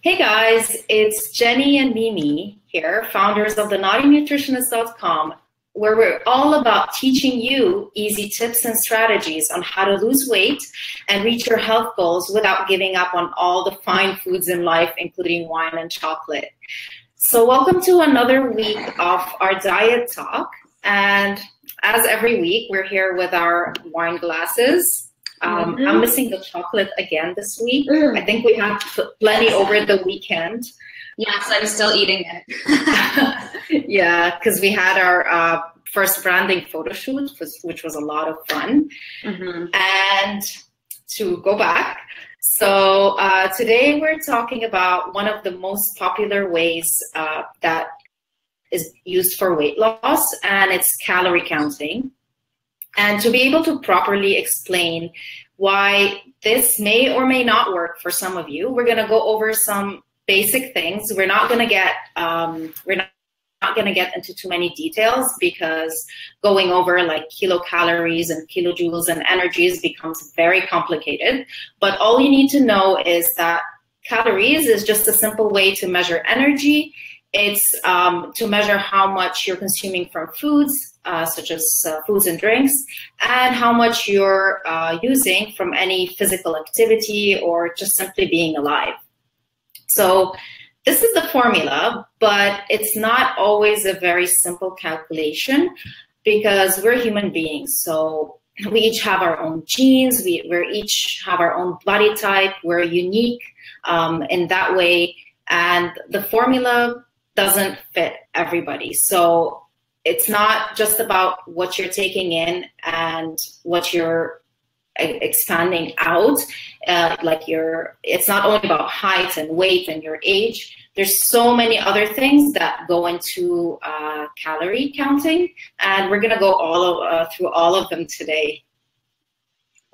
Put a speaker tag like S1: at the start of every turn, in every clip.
S1: Hey guys, it's Jenny and Mimi here, founders of the naughtynutritionist.com, where we're all about teaching you easy tips and strategies on how to lose weight and reach your health goals without giving up on all the fine foods in life, including wine and chocolate. So welcome to another week of our diet talk. And as every week, we're here with our wine glasses. I'm missing the chocolate again this week. I think we had plenty over the weekend.
S2: Yes, I'm still eating it.
S1: Yeah, because we had our first branding photo shoot, which was a lot of fun. And to go back, so today we're talking about one of the most popular ways that is used for weight loss, and it's calorie counting. And to be able to properly explain why this may or may not work for some of you, we're going to go over some basic things. We're not going to get into too many details, because going over like kilocalories and kilojoules and energies becomes very complicated. But all you need to know is that calories is just a simple way to measure energy. It's to measure how much you're consuming from foods, such as foods and drinks, and how much you're using from any physical activity or just simply being alive. So this is the formula, but it's not always a very simple calculation, because we're human beings. So we each have our own genes, we each have our own body type, we're unique in that way, and the formula doesn't fit everybody. So it's not just about what you're taking in and what you're expanding out. It's not only about height and weight and your age. There's so many other things that go into calorie counting, and we're gonna go through all of them today.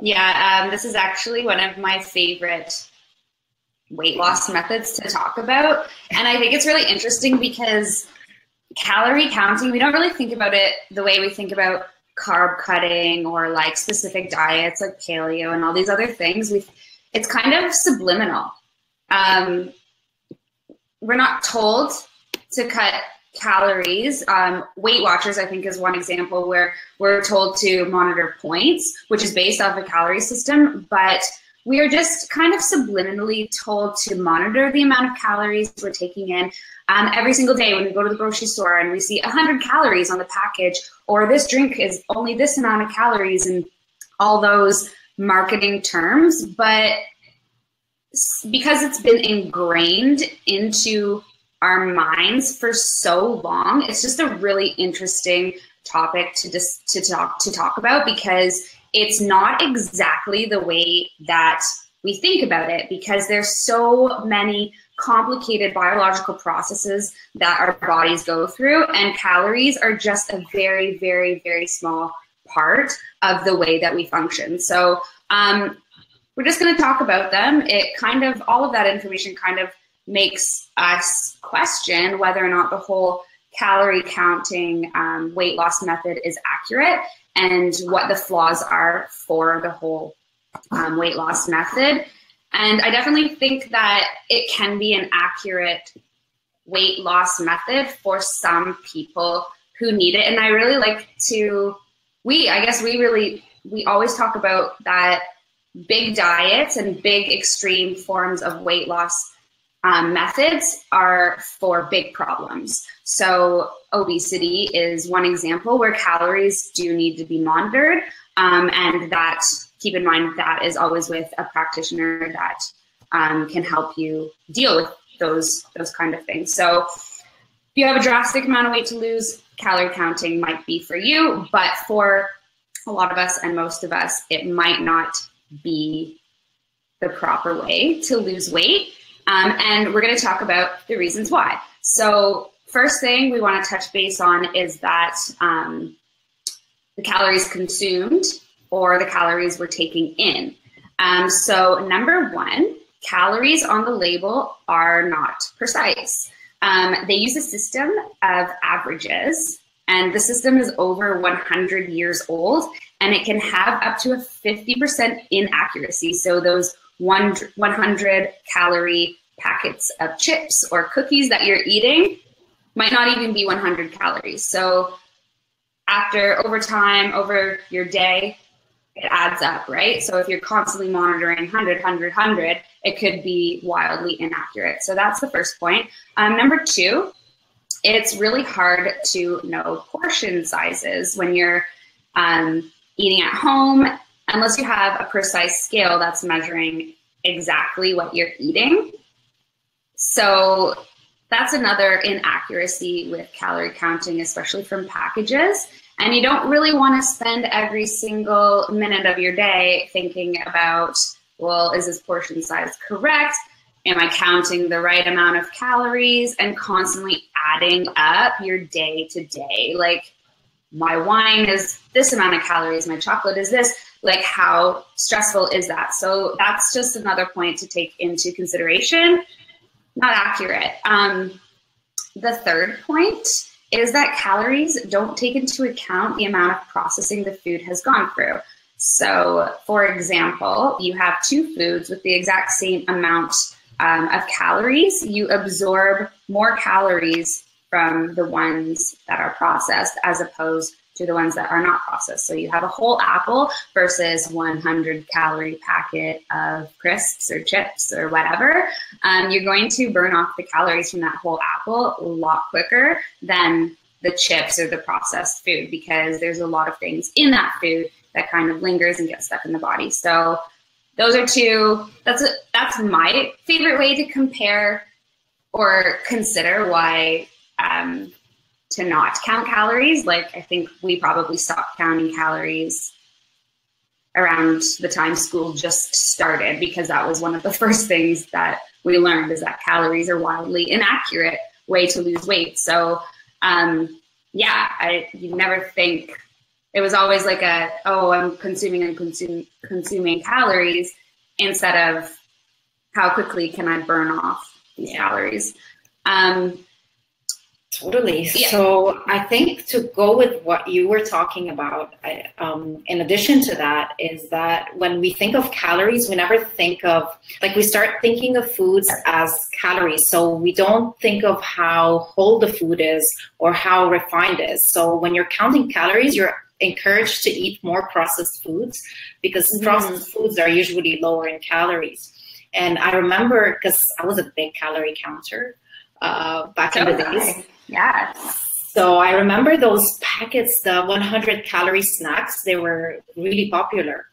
S2: Yeah, this is actually one of my favorite weight loss methods to talk about. And I think it's really interesting because calorie counting, we don't really think about it the way we think about carb cutting or like specific diets like paleo and all these other things. It's kind of subliminal. We're not told to cut calories. Weight Watchers, I think, is one example where we're told to monitor points, which is based off a calorie system, but we are just kind of subliminally told to monitor the amount of calories we're taking in every single day when we go to the grocery store and we see 100 calories on the package, or this drink is only this amount of calories, and all those marketing terms. But because it's been ingrained into our minds for so long, it's just a really interesting topic to talk about, because it's not exactly the way that we think about it, because there's so many complicated biological processes that our bodies go through, and calories are just a very, very, very small part of the way that we function. So we're just going to talk about them. All of that information kind of makes us question whether or not the whole calorie counting weight loss method is accurate, and what the flaws are for the whole weight loss method. And I definitely think that it can be an accurate weight loss method for some people who need it. And I really like to, we always talk about that big diets and big extreme forms of weight loss methods are for big problems. So obesity is one example where calories do need to be monitored, and that, keep in mind, that is always with a practitioner that can help you deal with those kind of things. So if you have a drastic amount of weight to lose, calorie counting might be for you, but for a lot of us and most of us, it might not be the proper way to lose weight. And we're going to talk about the reasons why. So first thing we want to touch base on is that the calories consumed, or the calories we're taking in. So number one, calories on the label are not precise. They use a system of averages, and the system is over 100 years old, and it can have up to a 50% inaccuracy. So those 100 calorie packets of chips or cookies that you're eating might not even be 100 calories. So over time, over your day, it adds up, right? So if you're constantly monitoring 100, it could be wildly inaccurate. So that's the first point. Number two, it's really hard to know portion sizes when you're eating at home, unless you have a precise scale that's measuring exactly what you're eating. So that's another inaccuracy with calorie counting, especially from packages. And you don't really want to spend every single minute of your day thinking about, well, is this portion size correct? Am I counting the right amount of calories? And constantly adding up your day to day. Like, my wine is this amount of calories, my chocolate is this. Like, how stressful is that? So that's just another point to take into consideration. Not accurate. The third point is that calories don't take into account the amount of processing the food has gone through. So, for example, you have two foods with the exact same amount of calories. You absorb more calories from the ones that are processed as opposed to the ones that are not processed. So you have a whole apple versus 100 calorie packet of crisps or chips or whatever. You're going to burn off the calories from that whole apple a lot quicker than the chips or the processed food, because there's a lot of things in that food that kind of lingers and gets stuck in the body. So those are two, that's my favorite way to compare or consider why to not count calories. Like, I think we probably stopped counting calories around the time school just started, because that was one of the first things that we learned, is that calories are wildly inaccurate way to lose weight. So yeah, you never think, it was always like I'm consuming calories, instead of how quickly can I burn off these calories.
S1: Totally.
S2: Yeah.
S1: So I think to go with what you were talking about, in addition to that, is that when we think of calories, we never think of, like, we start thinking of foods as calories. So we don't think of how whole the food is or how refined it is. So when you're counting calories, you're encouraged to eat more processed foods, because processed foods are usually lower in calories. And I remember, because I was a big calorie counter back in the days.
S2: Yeah.
S1: So I remember those packets, the 100 calorie snacks, they were really popular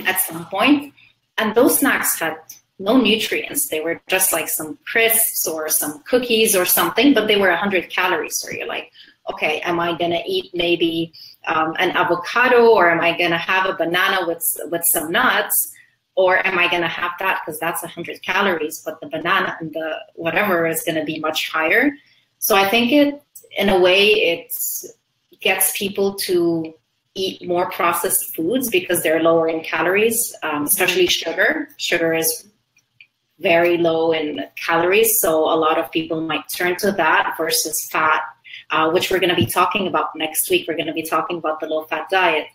S1: at some point. And those snacks had no nutrients. They were just like some crisps or some cookies or something, but they were 100 calories. So you're like, okay, am I going to eat maybe an avocado, or am I going to have a banana with some nuts? Or am I going to have that because that's 100 calories, but the banana and the whatever is going to be much higher? So I think in a way, it gets people to eat more processed foods because they're lower in calories, especially sugar. Sugar is very low in calories, so a lot of people might turn to that versus fat, which we're going to be talking about next week. We're going to be talking about the low-fat diet.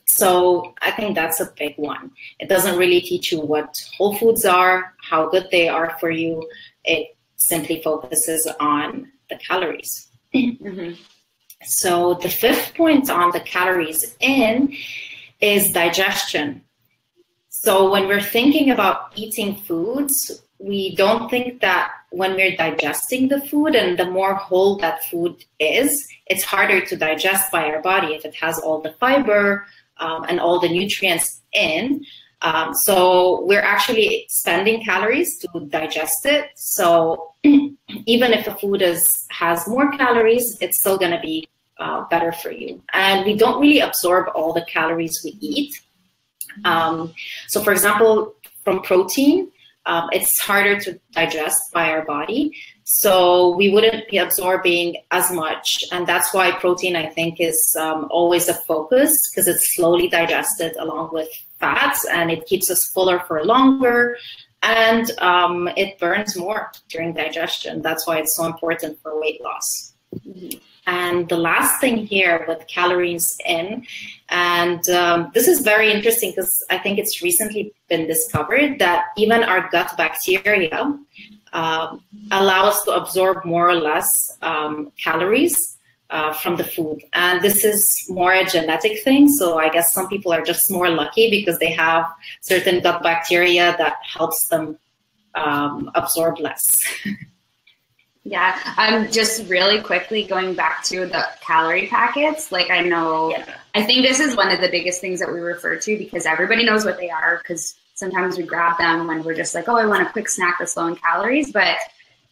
S1: So I think that's a big one. It doesn't really teach you what whole foods are, how good they are for you. It simply focuses on the calories. So the fifth point on the calories in is digestion. So when we're thinking about eating foods, we don't think that when we're digesting the food, and the more whole that food is, it's harder to digest by our body if it has all the fiber and all the nutrients in. So we're actually spending calories to digest it. So even if the food has more calories, it's still going to be better for you. And we don't really absorb all the calories we eat. So for example, from protein, it's harder to digest by our body. So we wouldn't be absorbing as much. And that's why protein, I think, is always a focus, because it's slowly digested along with fats, and it keeps us fuller for longer, and it burns more during digestion. That's why it's so important for weight loss. And the last thing here with calories in, and this is very interesting because I think it's recently been discovered that even our gut bacteria allow us to absorb more or less calories from the food. And this is more a genetic thing. So I guess some people are just more lucky because they have certain gut bacteria that helps them absorb less.
S2: Yeah, just really quickly going back to the calorie packets. Like I know, yeah. I think this is one of the biggest things that we refer to because everybody knows what they are because sometimes we grab them when we're just like, oh, I want a quick snack that's low in calories. But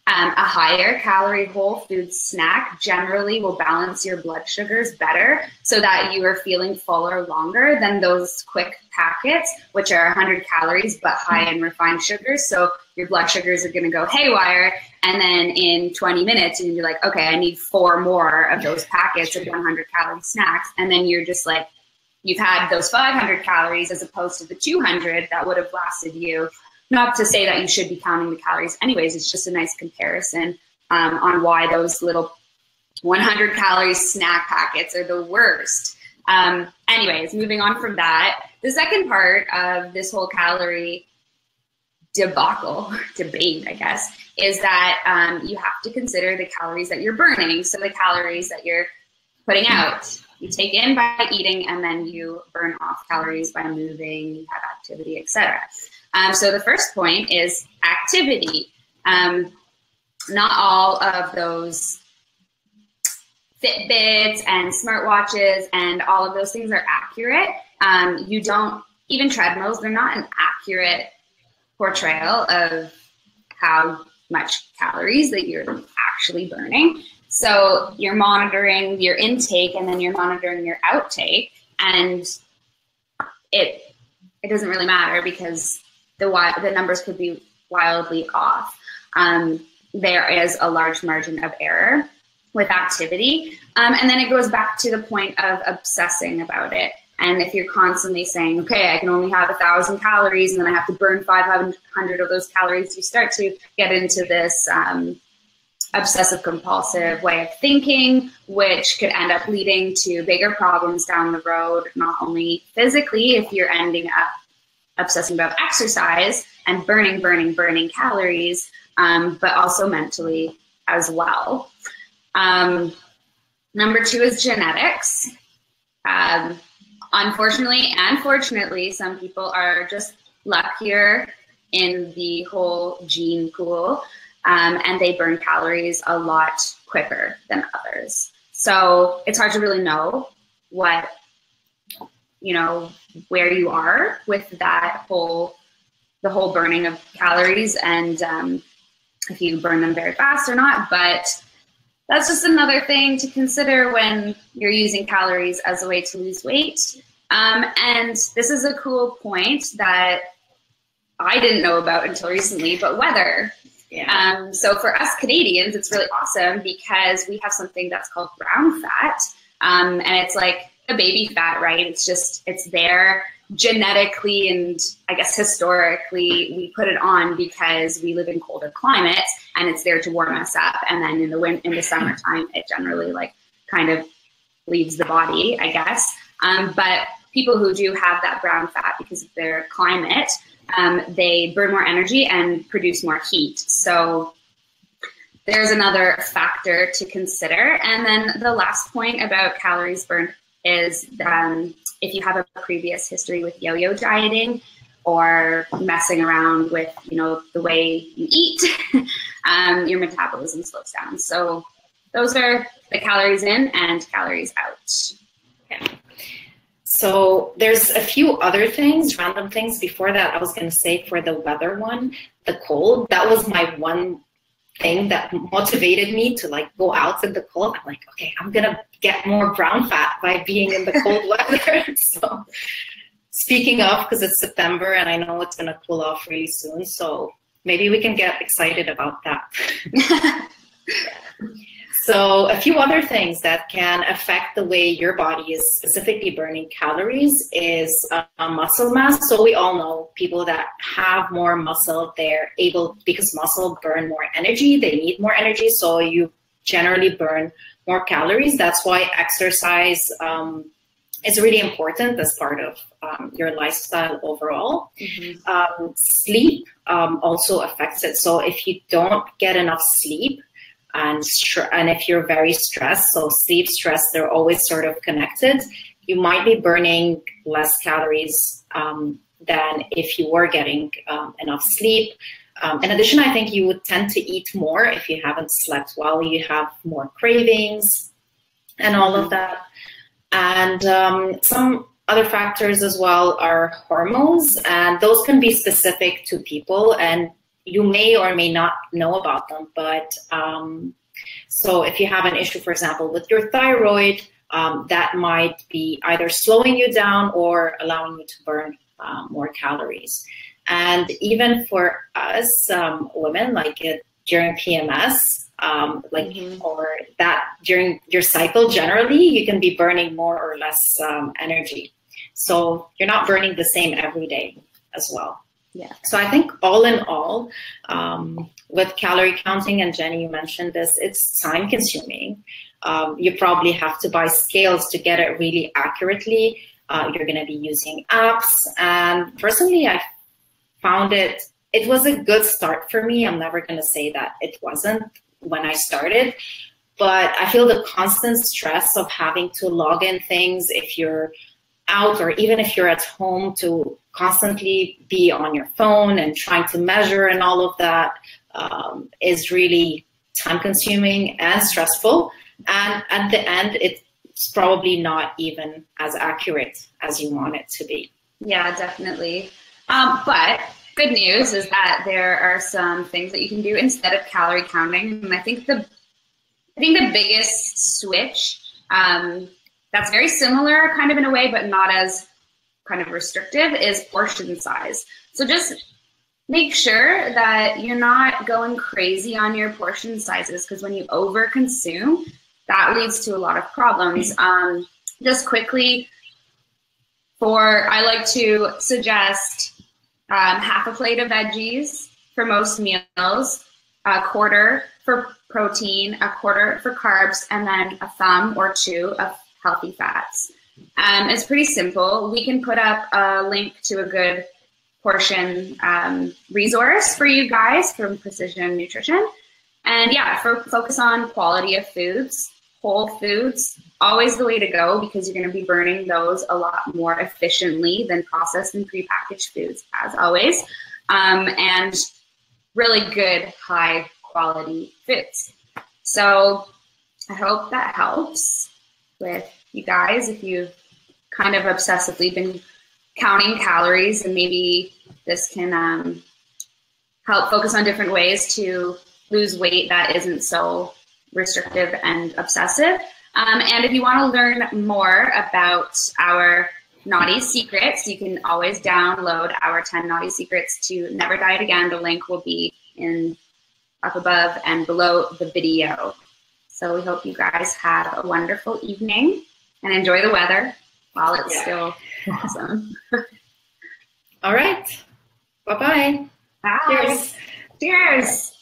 S2: a higher calorie whole food snack generally will balance your blood sugars better so that you are feeling fuller longer than those quick packets, which are 100 calories but high in refined sugars. So your blood sugars are going to go haywire. And then in 20 minutes, you're going to be like, okay, I need 4 more of those packets of 100 calorie snacks. And then you're just like, you've had those 500 calories as opposed to the 200 that would have lasted you. Not to say that you should be counting the calories anyways, it's just a nice comparison on why those little 100 calorie snack packets are the worst. Anyways, moving on from that, the second part of this whole calorie debate, I guess, is that you have to consider the calories that you're burning. So the calories that you're putting out, you take in by eating, and then you burn off calories by moving, you have activity, etc. So the first point is activity. Not all of those Fitbits and smartwatches and all of those things are accurate. You don't, even treadmills, they're not an accurate portrayal of how much calories that you're actually burning. So you're monitoring your intake and then you're monitoring your outtake, and it doesn't really matter because the numbers could be wildly off. There is a large margin of error with activity. And then it goes back to the point of obsessing about it. And if you're constantly saying, okay, I can only have 1,000 calories and then I have to burn 500 of those calories, you start to get into this obsessive compulsive way of thinking, which could end up leading to bigger problems down the road, not only physically, if you're ending up obsessing about exercise and burning calories, but also mentally as well. Number 2 is genetics. Unfortunately and fortunately, some people are just luckier in the whole gene pool, and they burn calories a lot quicker than others. So it's hard to really know what, where you are with that the whole burning of calories and if you burn them very fast or not. But that's just another thing to consider when you're using calories as a way to lose weight. And this is a cool point that I didn't know about until recently, but weather. Yeah. So for us Canadians, it's really awesome because we have something that's called brown fat. And it's like a baby fat, right? It's there genetically and I guess historically we put it on because we live in colder climates and it's there to warm us up. And then in the summertime, it generally kind of leaves the body, I guess. But people who do have that brown fat because of their climate, they burn more energy and produce more heat. So there's another factor to consider. And then the last point about calories burned is if you have a previous history with yo-yo dieting or messing around with, the way you eat, your metabolism slows down. So those are the calories in and calories out.
S1: Okay. So there's a few other things, random things before that I was going to say for the weather one, the cold. That was my one thing that motivated me to go out in the cold. I'm like, okay, I'm going to get more brown fat by being in the cold weather. So speaking of, because it's September and I know it's going to cool off really soon. So maybe we can get excited about that. Yeah. So a few other things that can affect the way your body is specifically burning calories is muscle mass. So we all know people that have more muscle, they're able, because muscle burn more energy, they need more energy. So you generally burn more calories. That's why exercise is really important as part of your lifestyle overall. Sleep also affects it. So if you don't get enough sleep, and if you're very stressed, so sleep, stress, they're always sort of connected, you might be burning less calories than if you were getting enough sleep. In addition, I think you would tend to eat more if you haven't slept well. You have more cravings and all of that. And some other factors as well are hormones, and those can be specific to people, and you may or may not know about them. But so if you have an issue, for example, with your thyroid, that might be either slowing you down or allowing you to burn more calories. And even for us women, like during PMS, or that during your cycle, generally, you can be burning more or less energy. So you're not burning the same every day as well. Yeah. So I think all in all, with calorie counting, and Jenny, you mentioned this, it's time consuming. You probably have to buy scales to get it really accurately. You're going to be using apps. And personally, I found it was a good start for me. I'm never going to say that it wasn't when I started, but I feel the constant stress of having to log in things if you're out, or even if you're at home, to constantly be on your phone and trying to measure and all of that is really time consuming and stressful. And at the end, it's probably not even as accurate as you want it to be. Yeah, definitely. But good news is that there are some things that you can do instead of calorie counting. And I think the biggest switch that's very similar kind of in a way, but not as kind of restrictive, is portion size. So just make sure that you're not going crazy on your portion sizes, because when you overconsume, that leads to a lot of problems. Just quickly, I like to suggest half a plate of veggies for most meals, a quarter for protein, a quarter for carbs, and then a thumb or two of healthy fats. It's pretty simple. We can put up a link to a good portion resource for you guys from Precision Nutrition. And yeah, focus on quality of foods, whole foods, always the way to go, because you're going to be burning those a lot more efficiently than processed and prepackaged foods, as always. And really good, high quality foods. So I hope that helps with you guys if you've kind of obsessively been counting calories, and maybe this can help focus on different ways to lose weight that isn't so restrictive and obsessive. And if you want to learn more about our naughty secrets, you can always download our 10 naughty secrets to never diet again. The link will be up above and below the video. So we hope you guys have a wonderful evening and enjoy the weather while it's still awesome. All right. Bye-bye. Bye. Cheers. Cheers.